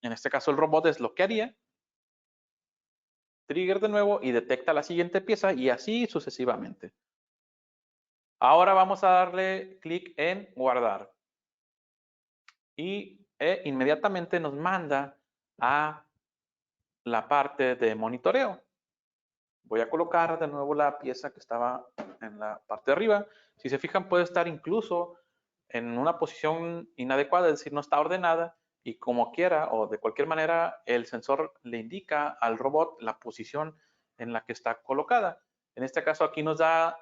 en este caso el robot desbloquearía, trigger de nuevo y detecta la siguiente pieza y así sucesivamente. Ahora vamos a darle clic en guardar y inmediatamente nos manda a la parte de monitoreo. Voy a colocar de nuevo la pieza que estaba en la parte de arriba. Si se fijan, puede estar incluso en una posición inadecuada, es decir, no está ordenada y como quiera o de cualquier manera el sensor le indica al robot la posición en la que está colocada. En este caso aquí nos da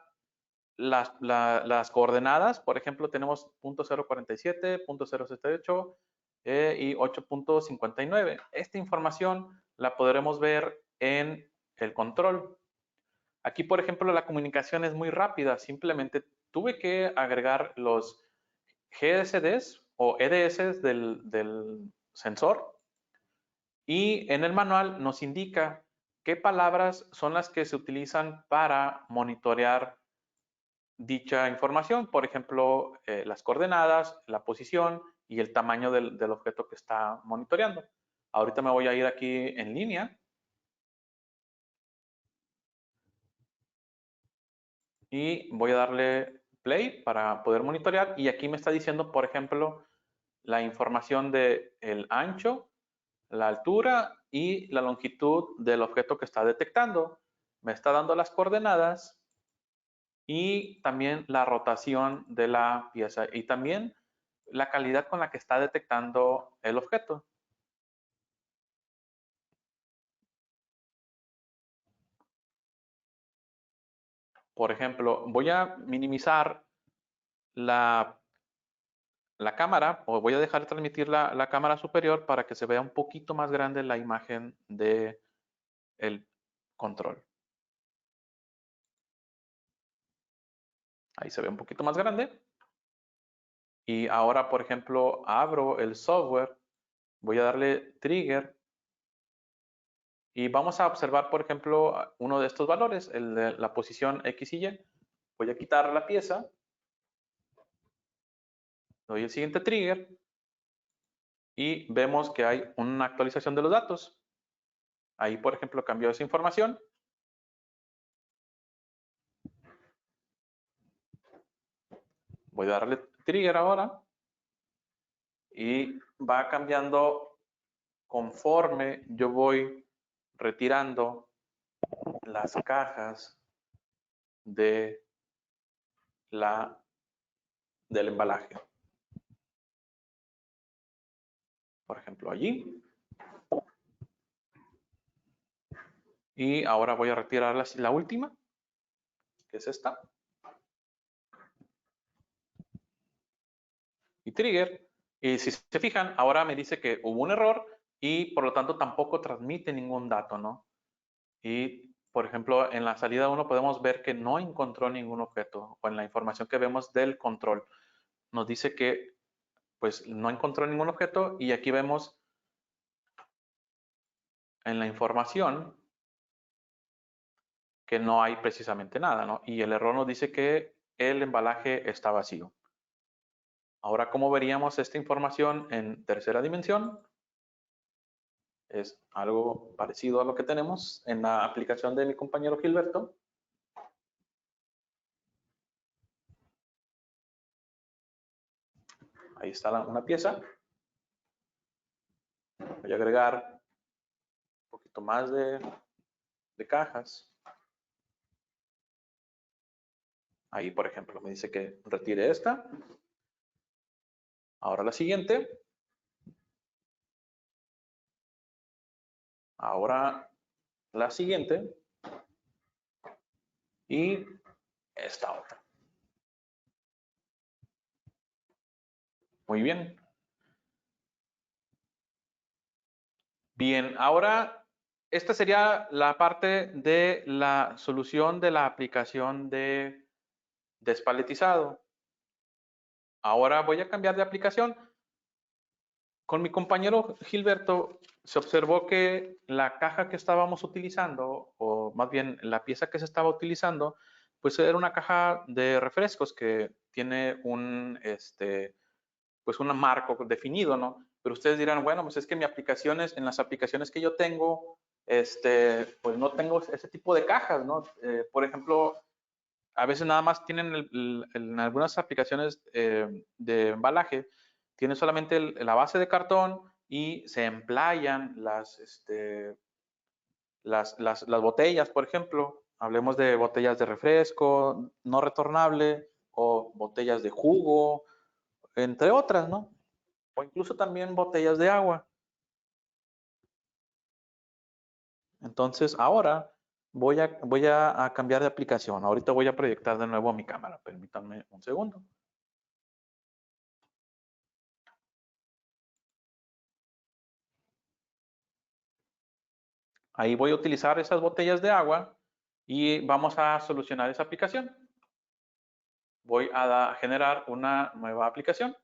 las coordenadas. Por ejemplo, tenemos .047, .078 y 8.59. Esta información la podremos ver en el control. Aquí, por ejemplo, la comunicación es muy rápida. Simplemente tuve que agregar los GSDs o EDS del sensor y en el manual nos indica qué palabras son las que se utilizan para monitorear dicha información. Por ejemplo, las coordenadas, la posición y el tamaño del objeto que está monitoreando. Ahorita me voy a ir aquí en línea y voy a darle play para poder monitorear y aquí me está diciendo, por ejemplo, la información de el ancho, la altura y la longitud del objeto que está detectando. Me está dando las coordenadas y también la rotación de la pieza y también la calidad con la que está detectando el objeto. Por ejemplo, voy a minimizar la cámara o voy a dejar de transmitir la cámara superior para que se vea un poquito más grande la imagen de el control. Ahí se ve un poquito más grande. Y ahora, por ejemplo, abro el software, voy a darle trigger y vamos a observar, por ejemplo, uno de estos valores, el de la posición X y Y. Voy a quitar la pieza, doy el siguiente trigger y vemos que hay una actualización de los datos. Ahí, por ejemplo, cambió esa información. Voy a darle trigger ahora y va cambiando conforme yo voy retirando las cajas de del embalaje. Por ejemplo, allí. Y ahora voy a retirar la última, que es esta. Y trigger. Y si se fijan, ahora me dice que hubo un error y por lo tanto tampoco transmite ningún dato, ¿no? Y por ejemplo, en la salida 1 podemos ver que no encontró ningún objeto o en la información que vemos del control. Nos dice que pues no encontró ningún objeto y aquí vemos en la información que no hay precisamente nada, ¿no? Y el error nos dice que el embalaje está vacío. Ahora, ¿cómo veríamos esta información en tercera dimensión? Es algo parecido a lo que tenemos en la aplicación de mi compañero Gilberto. Ahí está una pieza. Voy a agregar un poquito más de cajas. Ahí, por ejemplo, me dice que retire esta. Ahora la siguiente. Ahora la siguiente. Y esta otra. Muy bien. Bien, ahora esta sería la parte de la solución de la aplicación de despaletizado. Ahora voy a cambiar de aplicación. Con mi compañero Gilberto se observó que la caja que estábamos utilizando, o más bien la pieza que se estaba utilizando, pues era una caja de refrescos que tiene pues un marco definido, ¿no? Pero ustedes dirán, bueno, pues es que en las aplicaciones que yo tengo, pues no tengo ese tipo de cajas, ¿no? Por ejemplo, a veces nada más tienen en algunas aplicaciones de embalaje, tienen solamente la base de cartón y se emplayan las botellas, por ejemplo. Hablemos de botellas de refresco no retornable o botellas de jugo, entre otras, ¿no? O incluso también botellas de agua. Entonces, ahora voy a cambiar de aplicación. Ahorita voy a proyectar de nuevo mi cámara. Permítanme un segundo. Ahí voy a utilizar esas botellas de agua y vamos a solucionar esa aplicación. Voy a generar una nueva aplicación.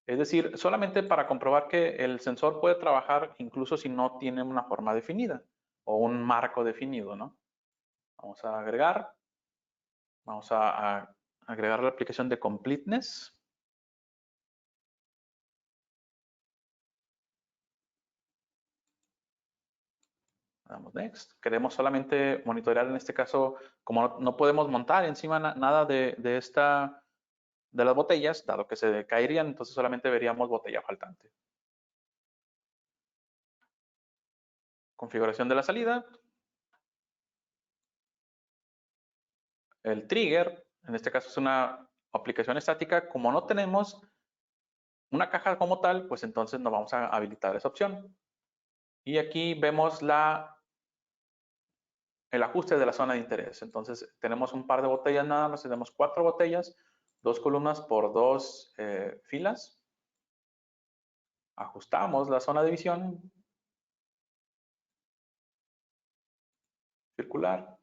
Es decir, solamente para comprobar que el sensor puede trabajar incluso si no tiene una forma definida o un marco definido, ¿no? Vamos a agregar. Vamos a agregar la aplicación de completeness. Damos next. Queremos solamente monitorear en este caso, como no podemos montar encima nada de las botellas, dado que se caerían, entonces solamente veríamos botella faltante. Configuración de la salida. El trigger, en este caso es una aplicación estática. Como no tenemos una caja como tal, pues entonces no vamos a habilitar esa opción. Y aquí vemos el ajuste de la zona de interés. Entonces tenemos un par de botellas nada más, tenemos 4 botellas, 2 columnas por 2 filas. Ajustamos la zona de visión circular.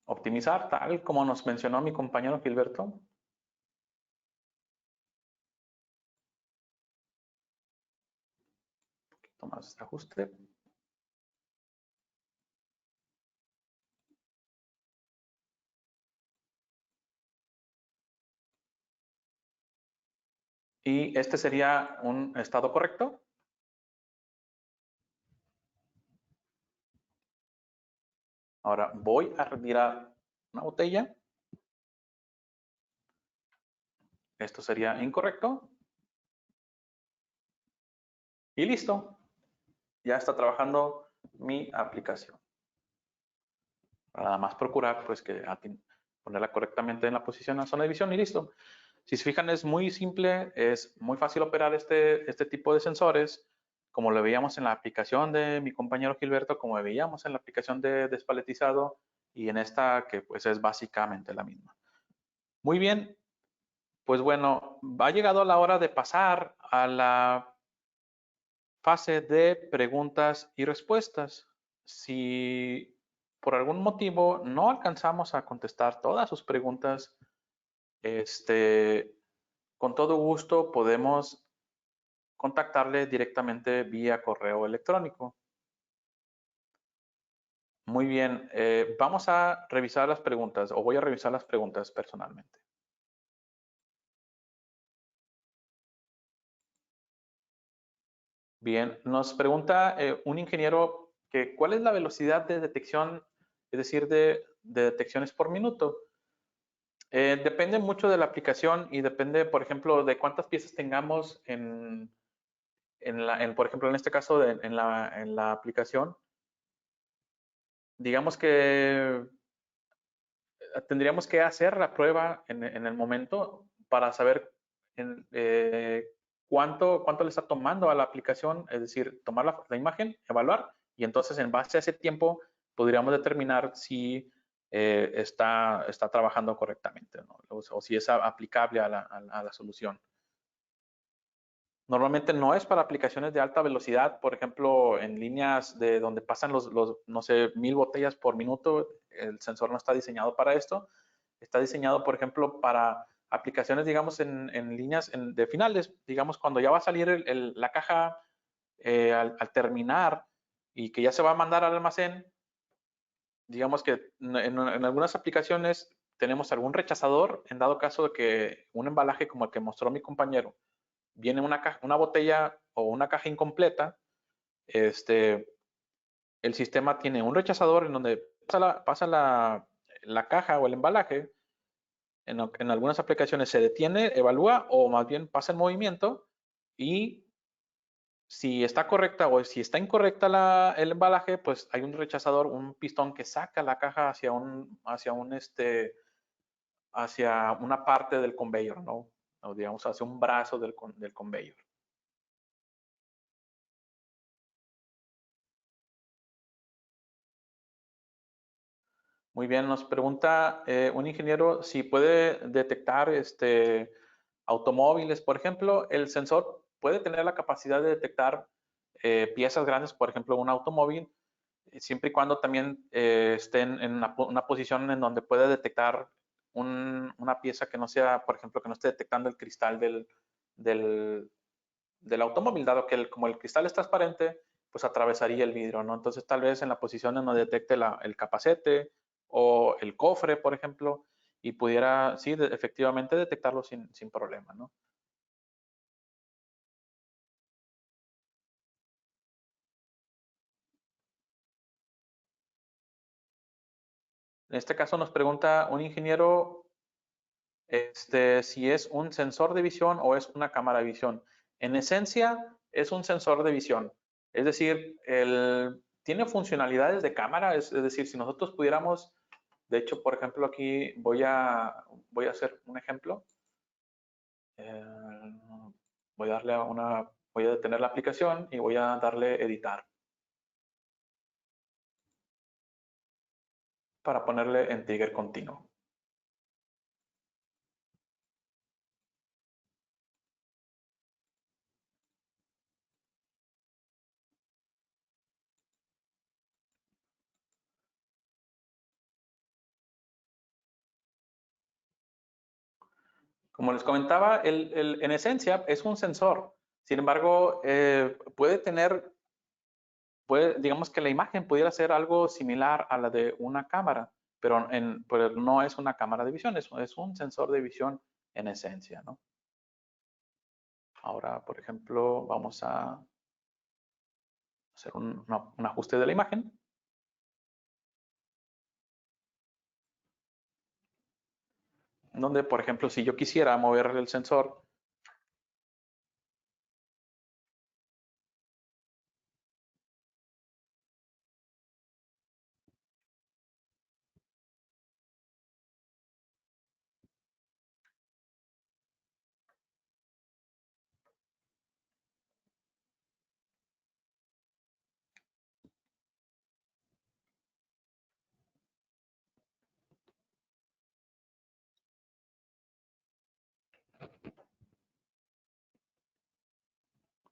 Optimizar, tal como nos mencionó mi compañero Gilberto. Un poquito más de ajuste. Y este sería un estado correcto. Ahora voy a retirar una botella. Esto sería incorrecto. Y listo. Ya está trabajando mi aplicación. Nada más procurar pues que ponerla correctamente en la posición en la zona de visión y listo. Si se fijan es muy simple, es muy fácil operar este tipo de sensores, como lo veíamos en la aplicación de mi compañero Gilberto, como veíamos en la aplicación de despaletizado y en esta que pues es básicamente la misma. Muy bien, pues bueno, ha llegado la hora de pasar a la fase de preguntas y respuestas. Si por algún motivo no alcanzamos a contestar todas sus preguntas, con todo gusto podemos contactarle directamente vía correo electrónico. Muy bien, vamos a revisar las preguntas, o voy a revisar las preguntas personalmente. Bien, nos pregunta un ingeniero que cuál es la velocidad de detección, es decir, de detecciones por minuto. Depende mucho de la aplicación y depende, por ejemplo, de cuántas piezas tengamos por ejemplo, en este caso, en la aplicación. Digamos que tendríamos que hacer la prueba en el momento para saber cuánto le está tomando a la aplicación, es decir, tomar la imagen, evaluar, y entonces en base a ese tiempo podríamos determinar si está trabajando correctamente, ¿no? O si es aplicable a la solución. Normalmente no es para aplicaciones de alta velocidad, por ejemplo, en líneas de donde pasan no sé, 1000 botellas por minuto, el sensor no está diseñado para esto. Está diseñado, por ejemplo, para aplicaciones, digamos, en líneas de finales, digamos, cuando ya va a salir la caja al terminar y que ya se va a mandar al almacén, digamos que en algunas aplicaciones tenemos algún rechazador, en dado caso de que un embalaje como el que mostró mi compañero, viene una botella o una caja incompleta, el sistema tiene un rechazador en donde pasa la caja o el embalaje. En algunas aplicaciones se detiene, evalúa o más bien pasa en movimiento y si está correcta o si está incorrecta el embalaje, pues hay un rechazador, un pistón que saca la caja hacia una parte del conveyor, ¿no? O digamos hacia un brazo del conveyor. Muy bien, nos pregunta un ingeniero si puede detectar automóviles, por ejemplo, el sensor puede tener la capacidad de detectar piezas grandes, por ejemplo, un automóvil, siempre y cuando también estén en una posición en donde pueda detectar una pieza que no sea, por ejemplo, que no esté detectando el cristal del automóvil, dado que como el cristal es transparente, pues atravesaría el vidrio, ¿no? Entonces tal vez en la posición en donde detecte el capacete o el cofre, por ejemplo, y pudiera, sí, efectivamente detectarlo sin problema, ¿no? En este caso nos pregunta un ingeniero si es un sensor de visión o es una cámara de visión. En esencia, es un sensor de visión. Es decir, tiene funcionalidades de cámara, es decir, si nosotros pudiéramos, de hecho, por ejemplo, aquí voy a hacer un ejemplo. Eh, voy a detener la aplicación y voy a darle editar para ponerle en trigger continuo. Como les comentaba, en esencia es un sensor. Sin embargo, digamos que la imagen pudiera ser algo similar a la de una cámara, pero no es una cámara de visión, es un sensor de visión en esencia, ¿no? Ahora, por ejemplo, vamos a hacer un ajuste de la imagen. Donde, por ejemplo, si yo quisiera mover el sensor,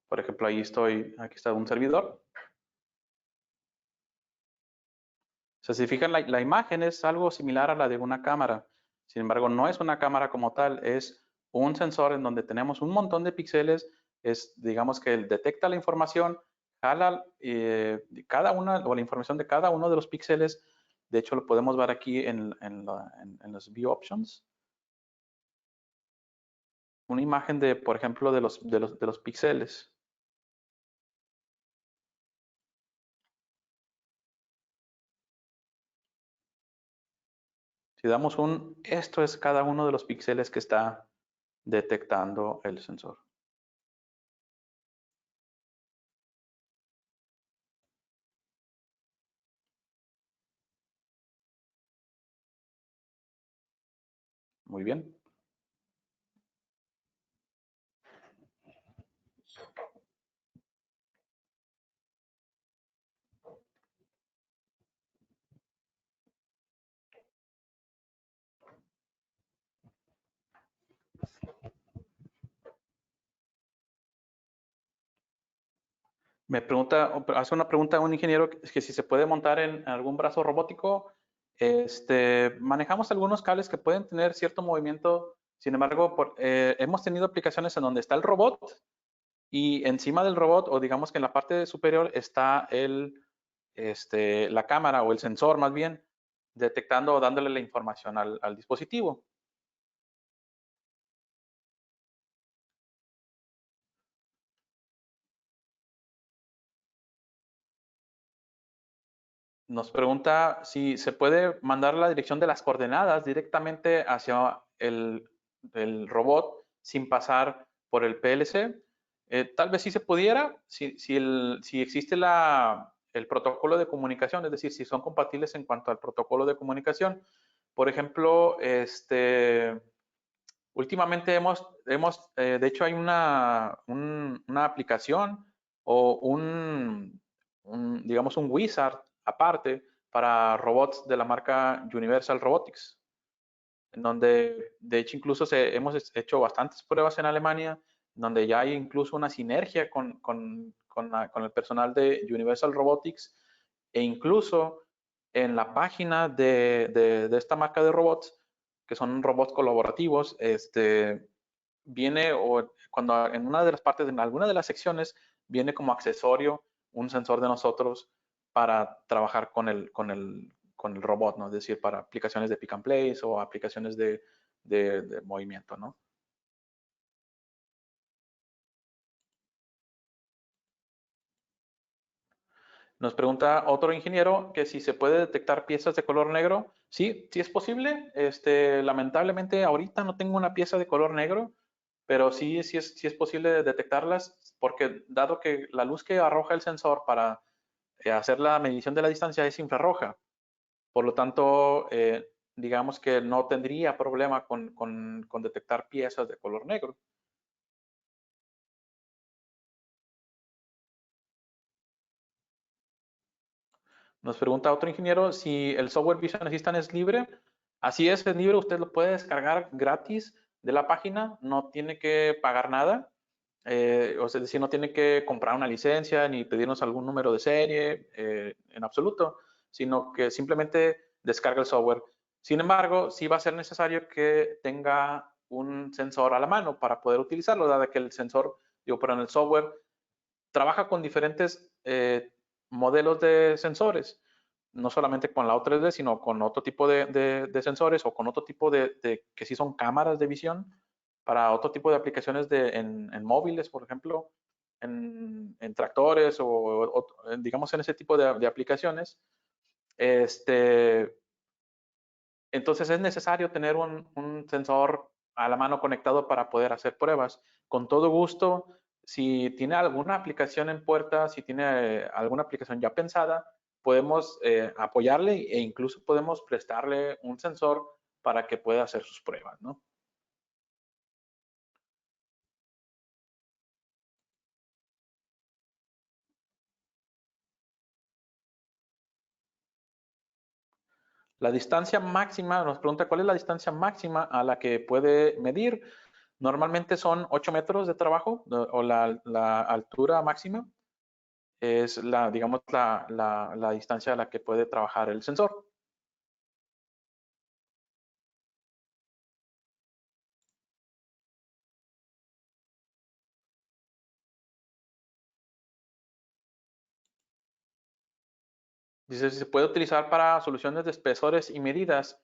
por ejemplo, aquí está un servidor. O sea, si fijan, la imagen es algo similar a la de una cámara. Sin embargo, no es una cámara como tal, es un sensor en donde tenemos un montón de píxeles, digamos que él detecta la información, jala cada una o la información de cada uno de los píxeles. De hecho, lo podemos ver aquí en los View Options. Una imagen de, por ejemplo, de los píxeles. Si damos esto es cada uno de los píxeles que está detectando el sensor. Muy bien. Me pregunta, hace una pregunta a un ingeniero que si se puede montar en algún brazo robótico. Manejamos algunos cables que pueden tener cierto movimiento. Sin embargo, hemos tenido aplicaciones en donde está el robot y encima del robot, o digamos que en la parte superior, está la cámara o el sensor más bien, detectando o dándole la información al dispositivo. Nos pregunta si se puede mandar la dirección de las coordenadas directamente hacia el robot sin pasar por el PLC. Tal vez sí se pudiera, si existe el protocolo de comunicación, es decir, si son compatibles en cuanto al protocolo de comunicación. Por ejemplo, últimamente de hecho hay una aplicación o digamos un wizard aparte para robots de la marca Universal Robotics, en donde de hecho incluso hemos hecho bastantes pruebas en Alemania, donde ya hay incluso una sinergia con el personal de Universal Robotics e incluso en la página de esta marca de robots, que son robots colaborativos, viene o cuando en una de las partes, en alguna de las secciones, viene como accesorio un sensor de nosotros para trabajar con el robot, ¿no? Es decir, para aplicaciones de pick and place o aplicaciones de movimiento, ¿no? Nos pregunta otro ingeniero que si se puede detectar piezas de color negro. Sí, sí es posible. Lamentablemente ahorita no tengo una pieza de color negro, pero sí es posible detectarlas porque dado que la luz que arroja el sensor para hacer la medición de la distancia es infrarroja. Por lo tanto, digamos que no tendría problema con detectar piezas de color negro. Nos pregunta otro ingeniero si el software Vision Assistant es libre. Así es libre, usted lo puede descargar gratis de la página, no tiene que pagar nada. O sea, es decir, no tiene que comprar una licencia ni pedirnos algún número de serie en absoluto, sino que simplemente descarga el software. Sin embargo, sí va a ser necesario que tenga un sensor a la mano para poder utilizarlo, dado que el sensor, digo, pero en el software trabaja con diferentes modelos de sensores, no solamente con la O3D, sino con otro tipo de sensores o con otro tipo que sí son cámaras de visión para otro tipo de aplicaciones en móviles, por ejemplo, en tractores o, digamos en ese tipo de aplicaciones. Entonces es necesario tener un sensor a la mano conectado para poder hacer pruebas. Con todo gusto, si tiene alguna aplicación en puerta, si tiene alguna aplicación ya pensada, podemos apoyarle e incluso podemos prestarle un sensor para que pueda hacer sus pruebas, ¿no? La distancia máxima, nos pregunta cuál es la distancia máxima a la que puede medir. Normalmente son 8 metros de trabajo o la altura máxima es digamos, la distancia a la que puede trabajar el sensor. Dice, si se puede utilizar para soluciones de espesores y medidas.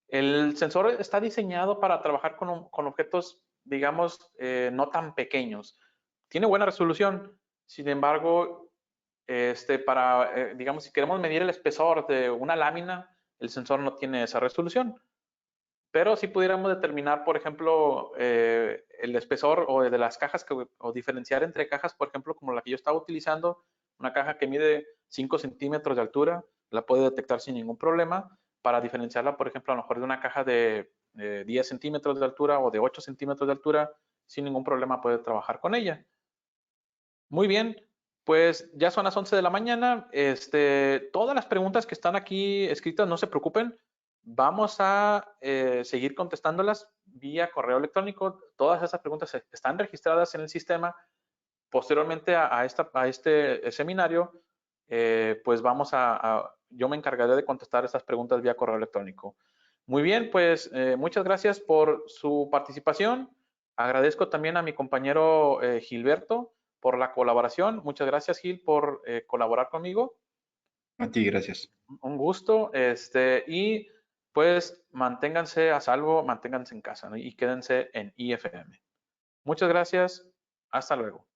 El sensor está diseñado para trabajar con objetos, digamos, no tan pequeños. Tiene buena resolución, sin embargo, digamos, si queremos medir el espesor de una lámina, el sensor no tiene esa resolución. Pero si pudiéramos determinar, por ejemplo, el espesor o de las cajas o diferenciar entre cajas, por ejemplo, como la que yo estaba utilizando, una caja que mide 5 centímetros de altura, la puede detectar sin ningún problema, para diferenciarla, por ejemplo, a lo mejor de una caja de 10 centímetros de altura o de 8 centímetros de altura, sin ningún problema puede trabajar con ella. Muy bien, pues ya son las 11 de la mañana. Todas las preguntas que están aquí escritas, no se preocupen. Vamos a seguir contestándolas vía correo electrónico. Todas esas preguntas están registradas en el sistema. Posteriormente a este seminario, pues yo me encargaré de contestar estas preguntas vía correo electrónico. Muy bien, pues muchas gracias por su participación. Agradezco también a mi compañero Gilberto por la colaboración. Muchas gracias, Gil, por colaborar conmigo. A ti, gracias. Un gusto. Y pues manténganse a salvo, manténganse en casa, ¿no? Y quédense en IFM. Muchas gracias. Hasta luego.